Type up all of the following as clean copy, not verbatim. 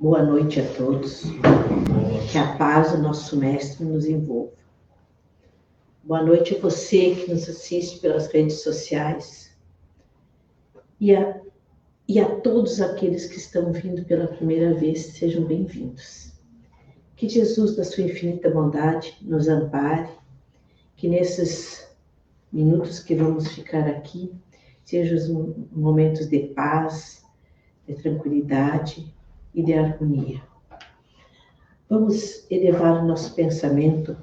Boa noite a todos. Que a paz do nosso Mestre nos envolva. Boa noite a você que nos assiste pelas redes sociais. E a todos aqueles que estão vindo pela primeira vez, sejam bem-vindos. Que Jesus, na sua infinita bondade, nos ampare. Que nesses minutos que vamos ficar aqui, sejam os momentos de paz, de tranquilidade e de harmonia. Vamos elevar o nosso pensamento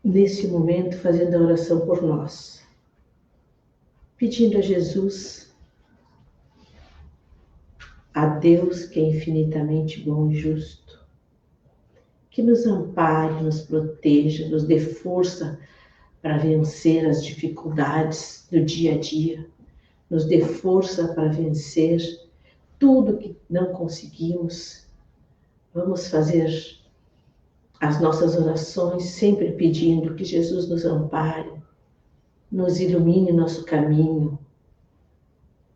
nesse momento, fazendo a oração por nós, pedindo a Jesus, a Deus que é infinitamente bom e justo, que nos ampare, nos proteja, nos dê força para vencer as dificuldades do dia a dia, nos dê força para vencer tudo que não conseguimos. Vamos fazer as nossas orações sempre pedindo que Jesus nos ampare, nos ilumine nosso caminho,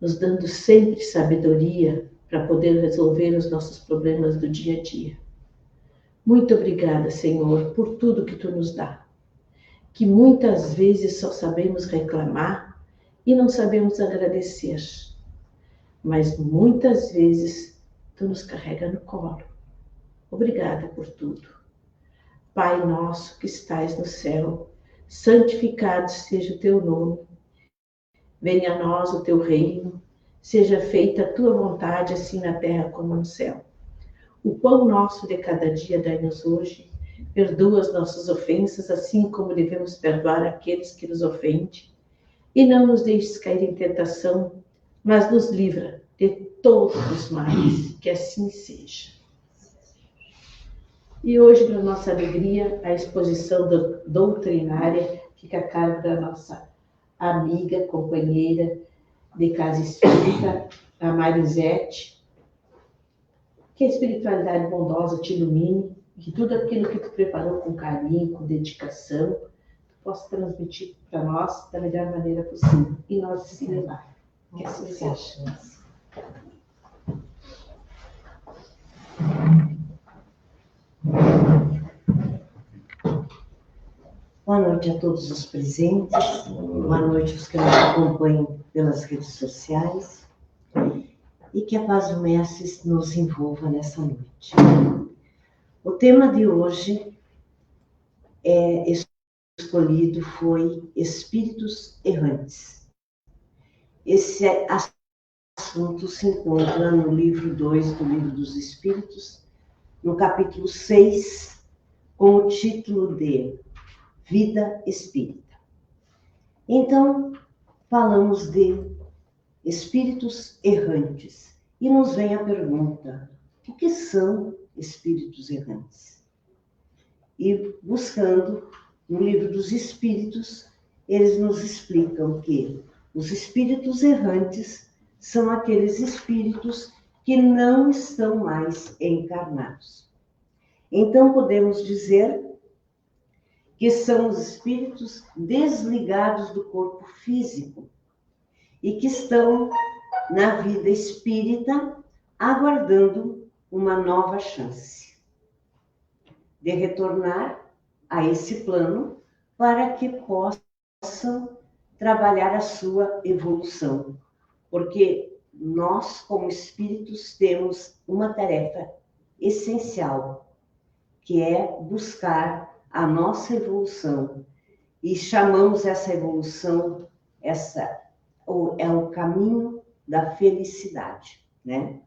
nos dando sempre sabedoria para poder resolver os nossos problemas do dia a dia. Muito obrigada, Senhor, por tudo que Tu nos dá, que muitas vezes só sabemos reclamar e não sabemos agradecer, mas muitas vezes Tu nos carrega no colo. Obrigada por tudo. Pai nosso que estais no céu, santificado seja o Teu nome. Venha a nós o Teu reino, seja feita a Tua vontade, assim na terra como no céu. O pão nosso de cada dia dai-nos hoje. Perdoa as nossas ofensas, assim como devemos perdoar aqueles que nos ofendem. E não nos deixes cair em tentação, mas nos livra de todos os males, que assim seja. E hoje, para nossa alegria, a exposição doutrinária fica a cargo da nossa amiga, companheira de casa espírita, a Marisete. Que a espiritualidade bondosa te ilumine, que tudo aquilo que tu preparou com carinho, com dedicação, tu possa transmitir para nós da melhor maneira possível e nós se levar. Que assim seja. Boa noite a todos os presentes, boa noite aos que nos acompanham pelas redes sociais e que a paz do Mestre nos envolva nessa noite. O tema de hoje escolhido foi Espíritos Errantes. Esse assunto se encontra no livro 2 do Livro dos Espíritos, no capítulo 6, com o título de Vida Espírita. Então, falamos de espíritos errantes. E nos vem a pergunta, o que são espíritos errantes? E buscando no Livro dos Espíritos, eles nos explicam que os espíritos errantes são aqueles espíritos que não estão mais encarnados. Então, podemos dizer que são os espíritos desligados do corpo físico e que estão na vida espírita aguardando uma nova chance de retornar a esse plano para que possam trabalhar a sua evolução. Porque nós, como espíritos, temos uma tarefa essencial, que é buscar a nossa evolução. E chamamos essa evolução, é o caminho da felicidade, né?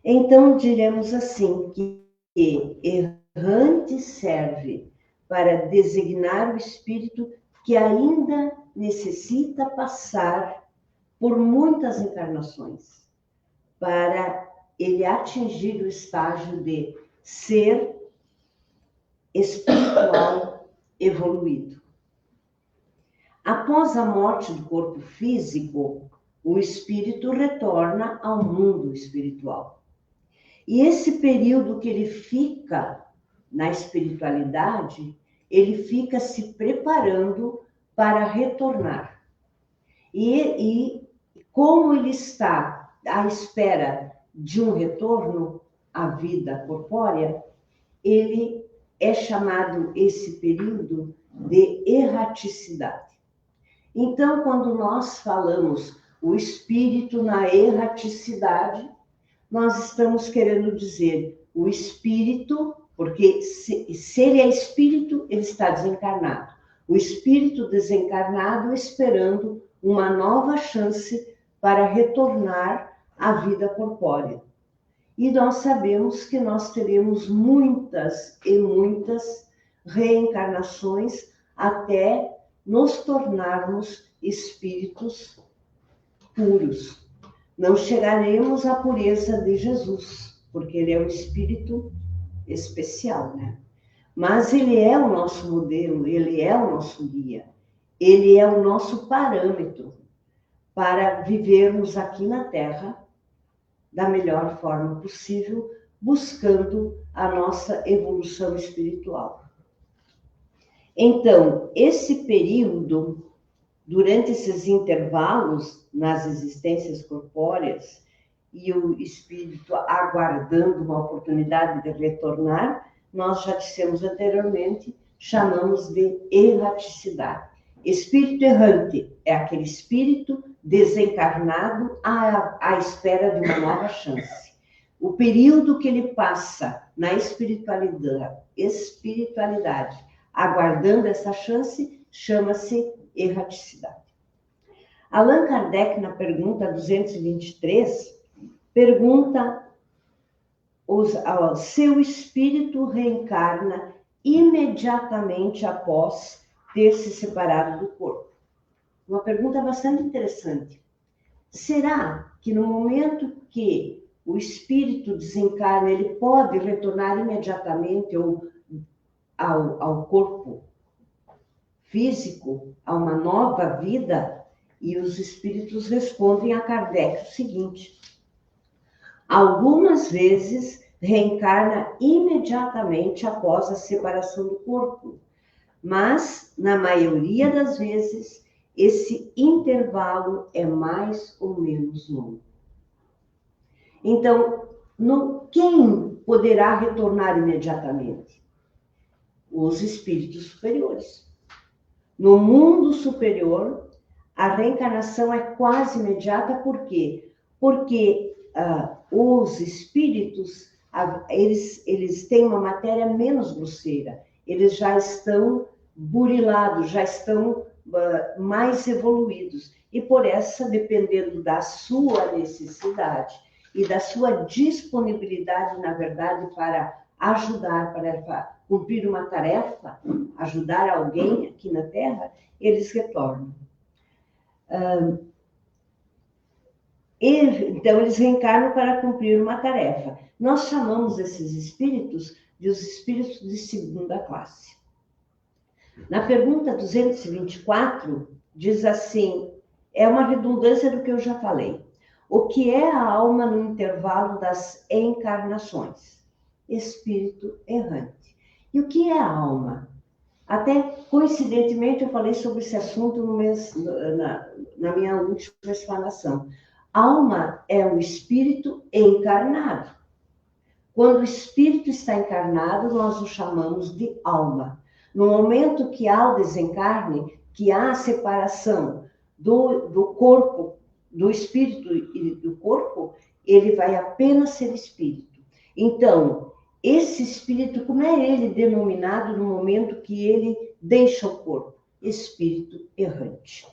Então, diremos assim, que errante serve para designar o espírito que ainda necessita passar por muitas encarnações para ele atingir o estágio de ser espiritual evoluído. Após a morte do corpo físico, o espírito retorna ao mundo espiritual. E esse período que ele fica na espiritualidade, ele fica se preparando para retornar. E como ele está à espera de um retorno à vida corpórea, ele é chamado, esse período, de erraticidade. Então, quando nós falamos o espírito na erraticidade, nós estamos querendo dizer o espírito, porque se ele é espírito, ele está desencarnado. O espírito desencarnado esperando uma nova chance para retornar à vida corpórea. E nós sabemos que nós teremos muitas e muitas reencarnações até nos tornarmos espíritos puros. Não chegaremos à pureza de Jesus, porque ele é um espírito especial, né? Mas ele é o nosso modelo, ele é o nosso guia, ele é o nosso parâmetro para vivermos aqui na Terra da melhor forma possível, buscando a nossa evolução espiritual. Então, esse período, durante esses intervalos nas existências corpóreas e o espírito aguardando uma oportunidade de retornar, nós já dissemos anteriormente, chamamos de erraticidade. Espírito errante é aquele espírito desencarnado à espera de uma nova chance. O período que ele passa na espiritualidade, aguardando essa chance, chama-se erraticidade. Allan Kardec, na pergunta 223, pergunta: seu espírito reencarna imediatamente após ter se separado do corpo? Uma pergunta bastante interessante. Será que no momento que o espírito desencarna, ele pode retornar imediatamente ao corpo físico, a uma nova vida? E os espíritos respondem a Kardec o seguinte: algumas vezes reencarna imediatamente após a separação do corpo, mas, na maioria das vezes, esse intervalo é mais ou menos longo. Então, quem poderá retornar imediatamente? Os espíritos superiores. No mundo superior, a reencarnação é quase imediata. Por quê? Porque os espíritos, eles têm uma matéria menos grosseira. Eles já estão burilados, já estão mais evoluídos. E por essa, dependendo da sua necessidade e da sua disponibilidade, na verdade, para ajudar, para cumprir uma tarefa, ajudar alguém aqui na Terra, eles retornam. Então, eles reencarnam para cumprir uma tarefa. Nós chamamos esses espíritos de os espíritos de segunda classe. Na pergunta 224, diz assim, é uma redundância do que eu já falei. O que é a alma no intervalo das encarnações? Espírito errante. E o que é a alma? Até coincidentemente eu falei sobre esse assunto na minha última explanação. Alma é o espírito encarnado. Quando o espírito está encarnado, nós o chamamos de alma. No momento que há o desencarne, que há a separação do corpo, do espírito e do corpo, ele vai apenas ser espírito. Então, esse espírito, como é ele denominado no momento que ele deixa o corpo? Espírito errante,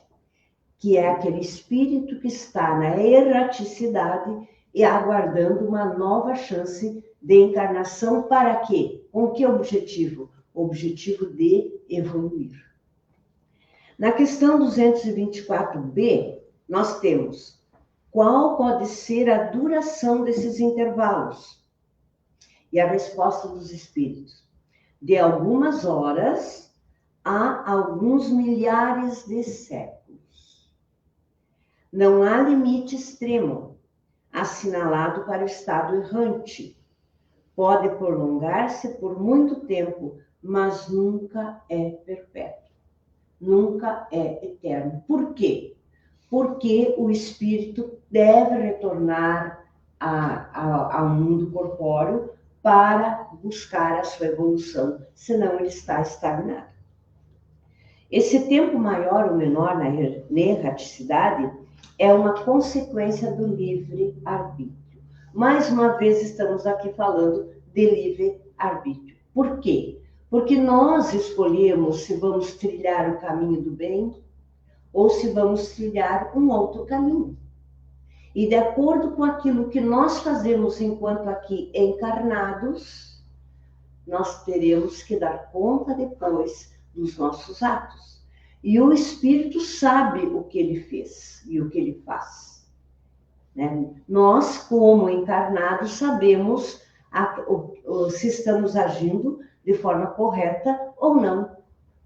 que é aquele espírito que está na erraticidade e aguardando uma nova chance de encarnação. Para quê? Com que objetivo? O objetivo de evoluir. Na questão 224b, nós temos: qual pode ser a duração desses intervalos? E a resposta dos espíritos: de algumas horas a alguns milhares de séculos. Não há limite extremo assinalado para o estado errante. Pode prolongar-se por muito tempo, mas nunca é perpétuo. Nunca é eterno. Por quê? porque o espírito deve retornar ao mundo corpóreo para buscar a sua evolução, senão ele está estagnado. Esse tempo maior ou menor na erraticidade é uma consequência do livre-arbítrio. Mais uma vez estamos aqui falando de livre-arbítrio. Por quê? Porque nós escolhemos se vamos trilhar o caminho do bem ou se vamos trilhar um outro caminho. E de acordo com aquilo que nós fazemos enquanto aqui encarnados, nós teremos que dar conta depois dos nossos atos. E o espírito sabe o que ele fez e o que ele faz. Né? Nós, como encarnados, sabemos se estamos agindo de forma correta ou não.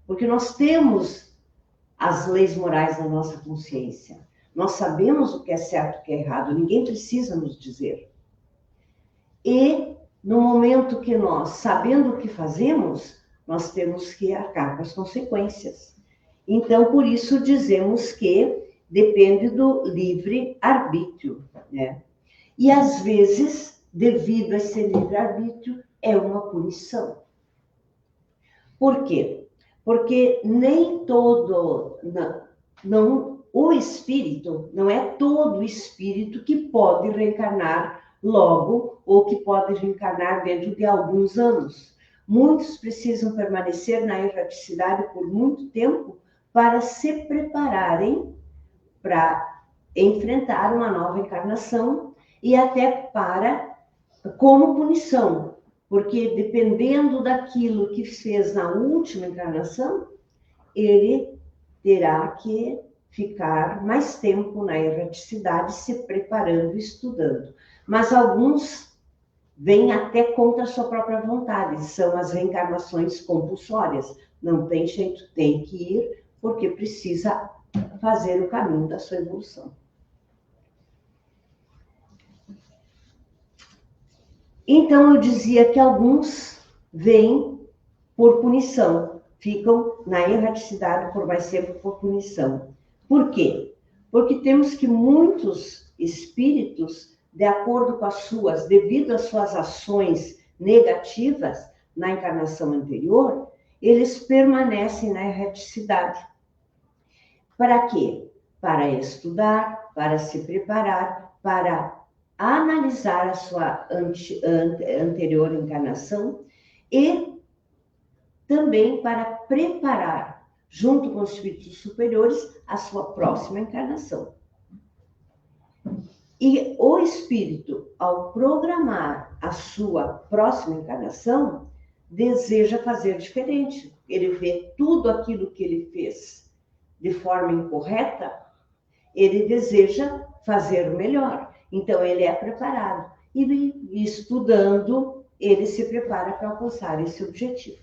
Porque nós temos as leis morais na nossa consciência. Nós sabemos o que é certo e o que é errado. Ninguém precisa nos dizer. E no momento que nós, sabendo o que fazemos, nós temos que arcar com as consequências. Então, por isso dizemos que depende do livre-arbítrio, né? E às vezes, devido a esse livre-arbítrio, é uma punição. Por quê? Porque nem todo, o espírito, não é todo espírito que pode reencarnar logo ou que pode reencarnar dentro de alguns anos. Muitos precisam permanecer na erraticidade por muito tempo para se prepararem para enfrentar uma nova encarnação e até como punição, porque dependendo daquilo que fez na última encarnação, ele terá que ficar mais tempo na erraticidade se preparando e estudando. Mas alguns vêm até contra a sua própria vontade, são as reencarnações compulsórias. Não tem jeito, tem que ir, porque precisa fazer o caminho da sua evolução. Então, eu dizia que alguns vêm por punição, ficam na erraticidade por mais tempo por punição. Por quê? Porque temos que muitos espíritos, de acordo com devido às suas ações negativas na encarnação anterior, eles permanecem na erraticidade. Para quê? Para estudar, para se preparar, para analisar a sua anterior encarnação e também para preparar, junto com os espíritos superiores, a sua próxima encarnação. E o espírito, ao programar a sua próxima encarnação, deseja fazer diferente. Ele vê tudo aquilo que ele fez de forma incorreta, ele deseja fazer melhor. Então, ele é preparado. E estudando, ele se prepara para alcançar esse objetivo.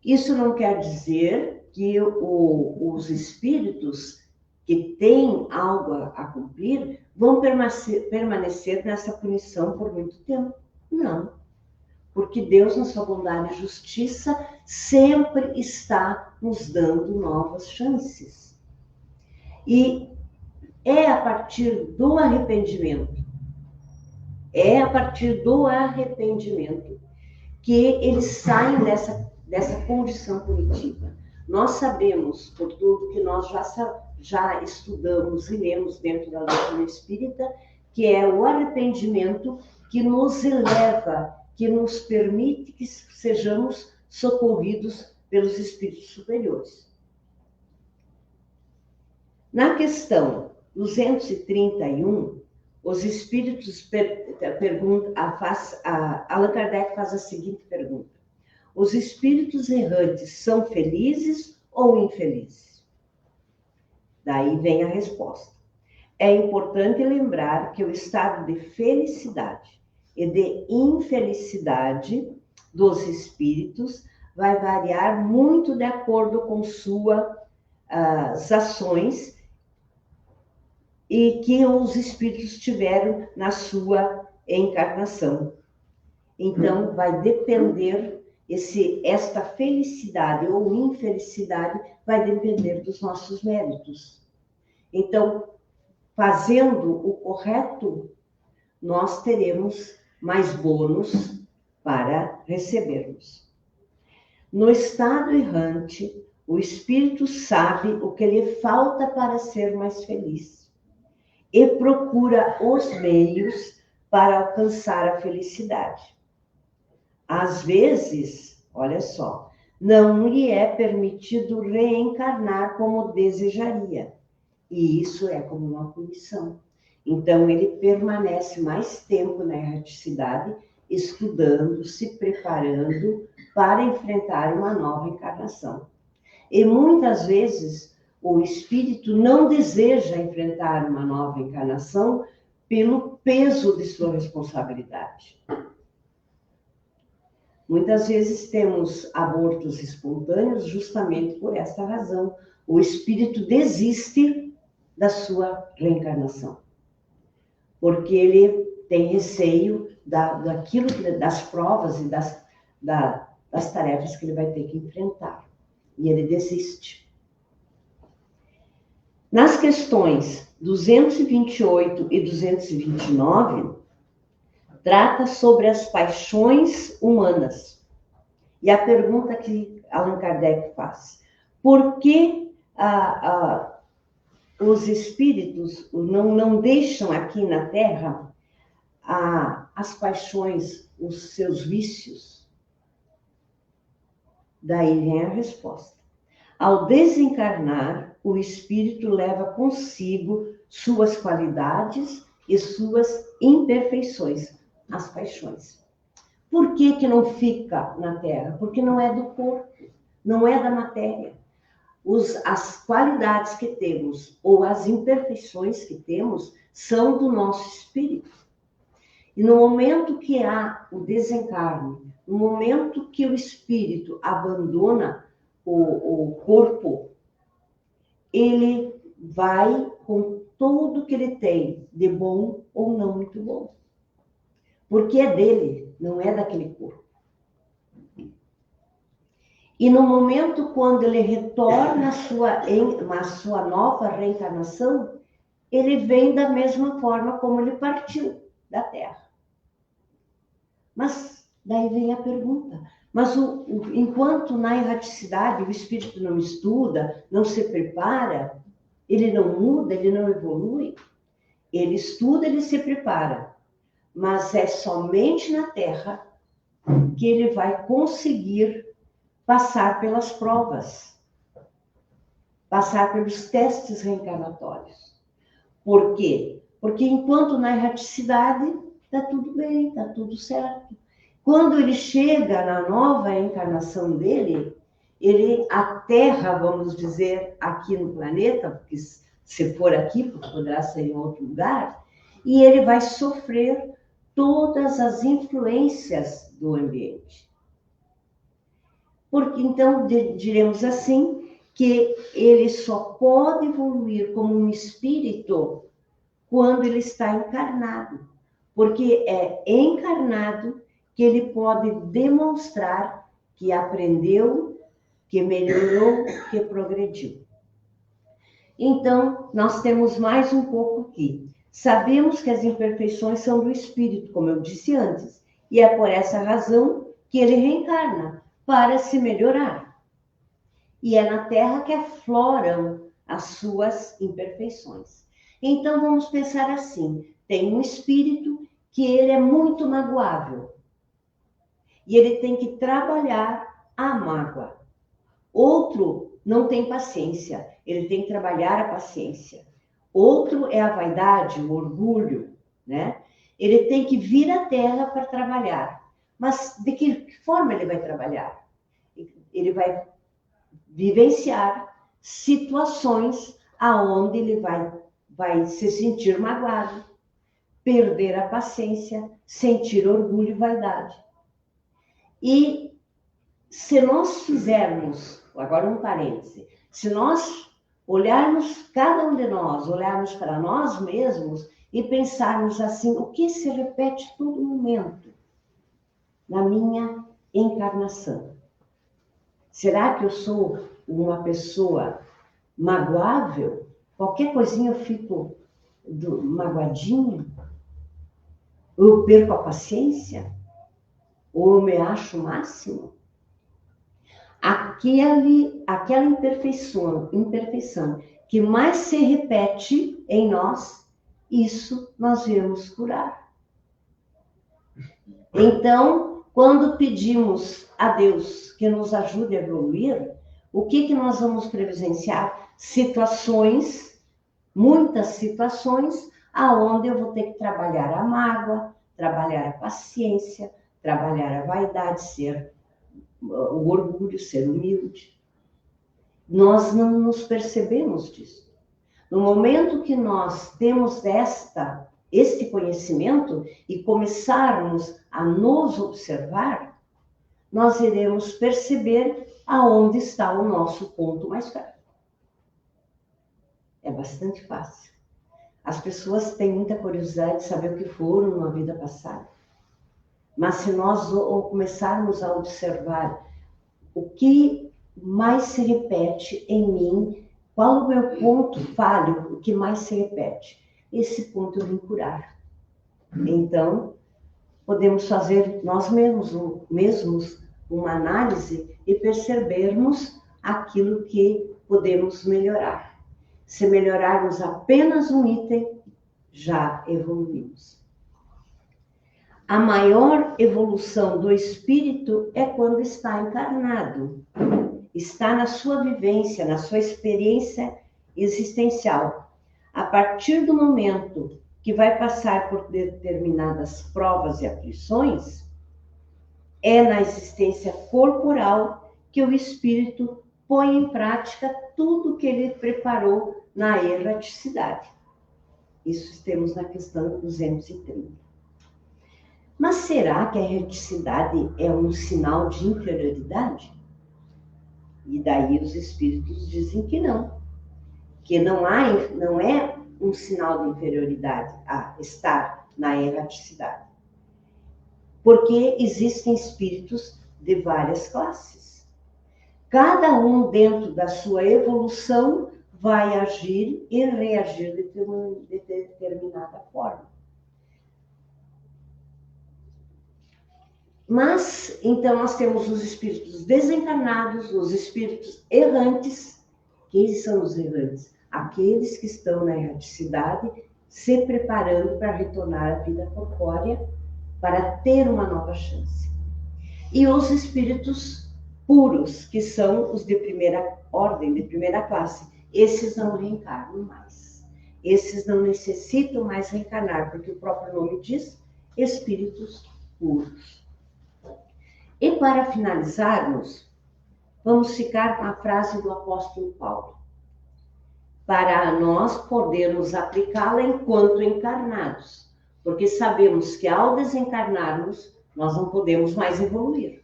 Isso não quer dizer que os espíritos que têm algo a cumprir vão permanecer nessa punição por muito tempo. Não. Porque Deus, na sua bondade e justiça, sempre está nos dando novas chances. E é a partir do arrependimento, que eles saem dessa condição punitiva. Nós sabemos, por tudo que nós já estudamos e lemos dentro da doutrina espírita, que é o arrependimento que nos eleva, que nos permite que sejamos socorridos pelos espíritos superiores. Na questão 231, os espíritos Allan Kardec faz a seguinte pergunta: os espíritos errantes são felizes ou infelizes? Daí vem a resposta. É importante lembrar que o estado de felicidade e de infelicidade dos espíritos vai variar muito de acordo com suas ações e que os espíritos tiveram na sua encarnação. Então, vai depender, esta felicidade ou infelicidade vai depender dos nossos méritos. Então, fazendo o correto, nós teremos mais bônus para recebermos. No estado errante, o espírito sabe o que lhe falta para ser mais feliz e procura os meios para alcançar a felicidade. Às vezes, olha só, não lhe é permitido reencarnar como desejaria, e isso é como uma punição. Então, ele permanece mais tempo na erraticidade, estudando, se preparando para enfrentar uma nova encarnação. E muitas vezes o espírito não deseja enfrentar uma nova encarnação pelo peso de sua responsabilidade. Muitas vezes temos abortos espontâneos justamente por esta razão. O espírito desiste da sua reencarnação, porque ele tem receio das provas e das tarefas que ele vai ter que enfrentar. E ele desiste. Nas questões 228 e 229, trata sobre as paixões humanas. E a pergunta que Allan Kardec faz: por que os espíritos não deixam aqui na Terra as paixões, os seus vícios? Daí vem a resposta. Ao desencarnar, o espírito leva consigo suas qualidades e suas imperfeições, as paixões. Por que não fica na Terra? Porque não é do corpo, não é da matéria. As qualidades que temos ou as imperfeições que temos são do nosso espírito. E no momento que há o desencarne, no momento que o espírito abandona o corpo, ele vai com tudo que ele tem de bom ou não muito bom. Porque é dele, não é daquele corpo. E no momento quando ele retorna a sua nova reencarnação, ele vem da mesma forma como ele partiu da Terra. Mas daí vem a pergunta: mas enquanto na erraticidade o espírito não estuda, não se prepara, ele não muda, ele não evolui? Ele estuda, ele se prepara, mas é somente na Terra que ele vai conseguir passar pelas provas, passar pelos testes reencarnatórios. Por quê? Porque enquanto na erraticidade está tudo bem, está tudo certo. Quando ele chega na nova encarnação dele, a Terra, vamos dizer, aqui no planeta, porque se for aqui, poderá ser em outro lugar, e ele vai sofrer todas as influências do ambiente. Porque então diremos assim, que ele só pode evoluir como um espírito quando ele está encarnado, porque é encarnado que ele pode demonstrar que aprendeu, que melhorou, que progrediu. Então, nós temos mais um pouco aqui. Sabemos que as imperfeições são do espírito, como eu disse antes, e é por essa razão que ele reencarna, para se melhorar. E é na Terra que afloram as suas imperfeições. Então, vamos pensar assim: tem um espírito que ele é muito magoável, e ele tem que trabalhar a mágoa. Outro não tem paciência, ele tem que trabalhar a paciência. Outro é a vaidade, o orgulho, né? Ele tem que vir à Terra para trabalhar. Mas de que forma ele vai trabalhar? Ele vai vivenciar situações aonde ele vai se sentir magoado, perder a paciência, sentir orgulho e vaidade. E se nós fizermos, agora um parêntese, se nós olharmos, cada um de nós, olharmos para nós mesmos e pensarmos assim: o que se repete todo momento na minha encarnação? Será que eu sou uma pessoa magoável? Qualquer coisinha eu fico magoadinha, ou eu perco a paciência, ou eu me acho o máximo. Aquela imperfeição que mais se repete em nós, isso nós viemos curar. Então, quando pedimos a Deus que nos ajude a evoluir, o que nós vamos presenciar? Situações, muitas situações, aonde eu vou ter que trabalhar a mágoa, trabalhar a paciência, trabalhar a vaidade, ser o orgulho, ser humilde. Nós não nos percebemos disso. No momento que nós temos este conhecimento e começarmos a nos observar, nós iremos perceber aonde está o nosso ponto mais fraco. É bastante fácil. As pessoas têm muita curiosidade de saber o que foram na vida passada. Mas se nós começarmos a observar o que mais se repete em mim, qual o meu ponto falho, o que mais se repete, esse ponto eu vim curar. Então, podemos fazer nós mesmos uma análise e percebermos aquilo que podemos melhorar. Se melhorarmos apenas um item, já evoluímos. A maior evolução do espírito é quando está encarnado, está na sua vivência, na sua experiência existencial. A partir do momento que vai passar por determinadas provas e aflições, é na existência corporal que o espírito põe em prática tudo que ele preparou na erraticidade. Isso temos na questão 230. Mas será que a erraticidade é um sinal de inferioridade? E daí os espíritos dizem que não. Que não é um sinal de inferioridade a estar na erraticidade. Porque existem espíritos de várias classes. Cada um, dentro da sua evolução, vai agir e reagir de determinada forma. Mas, então, nós temos os espíritos desencarnados, os espíritos errantes. Quem são os errantes? Aqueles que estão na erraticidade, se preparando para retornar à vida corpórea, para ter uma nova chance. E os espíritos puros, que são os de primeira ordem, de primeira classe, esses não reencarnam mais. Esses não necessitam mais reencarnar, porque o próprio nome diz espíritos puros. E para finalizarmos, vamos ficar com a frase do apóstolo Paulo, para nós podermos aplicá-la enquanto encarnados, porque sabemos que ao desencarnarmos, nós não podemos mais evoluir.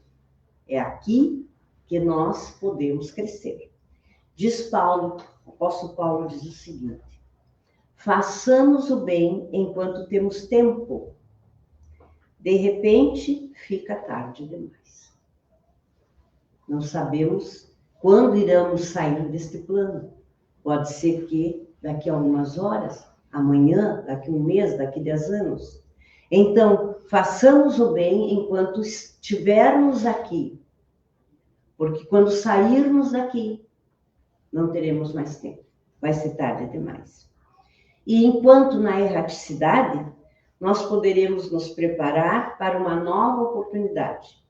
É aqui que nós podemos crescer. Diz Paulo, o apóstolo Paulo diz o seguinte: façamos o bem enquanto temos tempo. De repente, fica tarde demais. Não sabemos quando iremos sair deste plano. Pode ser que daqui a algumas horas, amanhã, daqui a um mês, daqui a 10 anos. Então, façamos o bem enquanto estivermos aqui. Porque quando sairmos daqui, não teremos mais tempo. Vai ser tarde demais. E enquanto na erraticidade, nós poderemos nos preparar para uma nova oportunidade.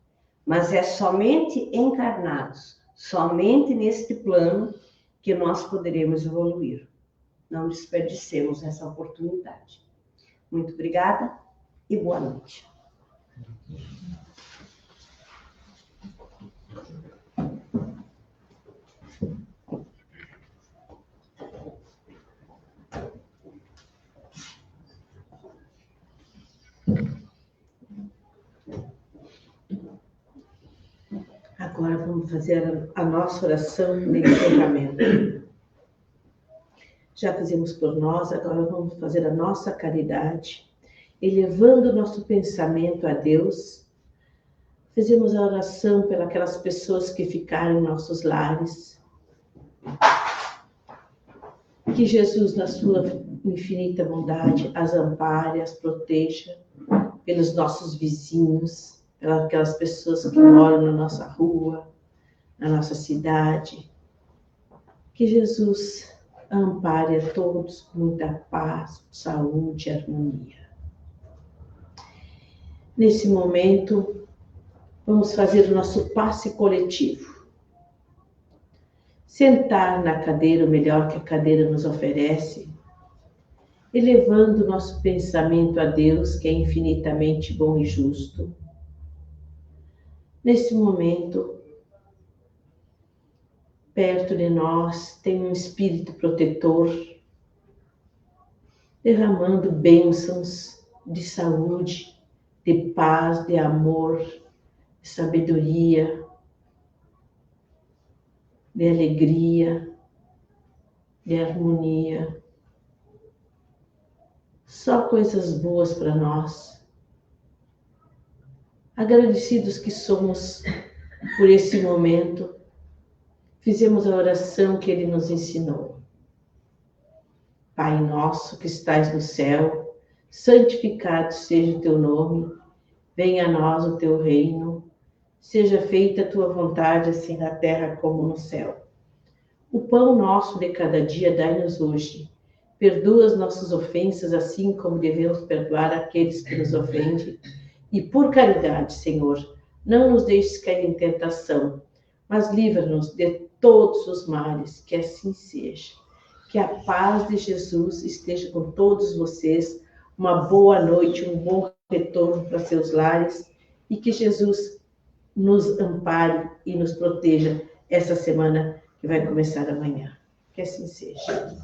Mas é somente encarnados, somente neste plano, que nós poderemos evoluir. Não desperdicemos essa oportunidade. Muito obrigada e boa noite. Agora vamos fazer a nossa oração de encerramento. Já fizemos por nós, agora vamos fazer a nossa caridade, elevando o nosso pensamento a Deus. Fizemos a oração pelas pessoas que ficaram em nossos lares. Que Jesus, na sua infinita bondade, as ampare, as proteja pelos nossos vizinhos, pelas aquelas pessoas que moram na nossa rua, na nossa cidade. Que Jesus ampare a todos com muita paz, saúde e harmonia. Nesse momento, vamos fazer o nosso passe coletivo. Sentar na cadeira o melhor que a cadeira nos oferece, elevando o nosso pensamento a Deus, que é infinitamente bom e justo. Nesse momento, perto de nós tem um espírito protetor, derramando bênçãos de saúde, de paz, de amor, de sabedoria, de alegria, de harmonia. Só coisas boas para nós. Agradecidos que somos por esse momento, fizemos a oração que Ele nos ensinou. Pai nosso que estais no céu, santificado seja o teu nome, venha a nós o teu reino, seja feita a tua vontade, assim na terra como no céu. O pão nosso de cada dia dai-nos hoje. Perdoa as nossas ofensas, assim como devemos perdoar aqueles que nos ofendem. E por caridade, Senhor, não nos deixes cair em tentação, mas livra-nos de todos os males, que assim seja. Que a paz de Jesus esteja com todos vocês. Uma boa noite, um bom retorno para seus lares e que Jesus nos ampare e nos proteja essa semana que vai começar amanhã. Que assim seja.